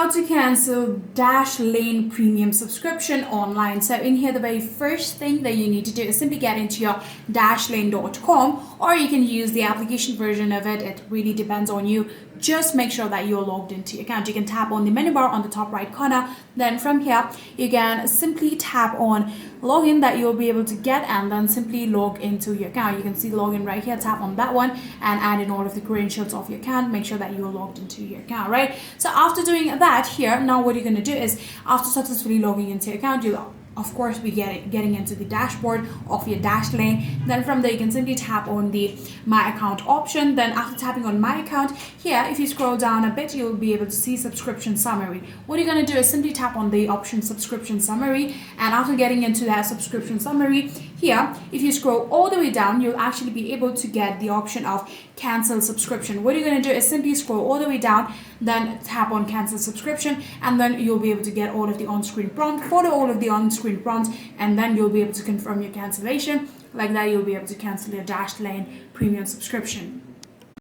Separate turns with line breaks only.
how to cancel Dashlane Premium subscription online. So in here, the very first thing that you need to do is simply get into your dashlane.com, or you can use the application version of it. It really depends on you. Just make sure that you're logged into your account. You can tap on the menu bar on the top right corner. Then from here, you can simply tap on login that you'll be able to get, and then simply log into your account. You can see login right here. Tap on that one and add in all of the credentials of your account. Make sure that you're logged into your account, right? So after doing that here, now what you're going to do is, after successfully logging into your account, you'll of course be getting into the dashboard of your Dashlane. Then from there, you can simply tap on the my account option. Then after tapping on my account here, if you scroll down a bit, you'll be able to see subscription summary. What you're going to do is simply tap on the option subscription summary, and after getting into that subscription summary here, if you scroll all the way down, you'll actually be able to get the option of cancel subscription. What you're going to do is simply scroll all the way down, then tap on cancel subscription, and then you'll be able to get all of the on-screen prompt, follow all of the on-screen prompts, and then you'll be able to confirm your cancellation. Like that, you'll be able to cancel your Dashlane Premium subscription.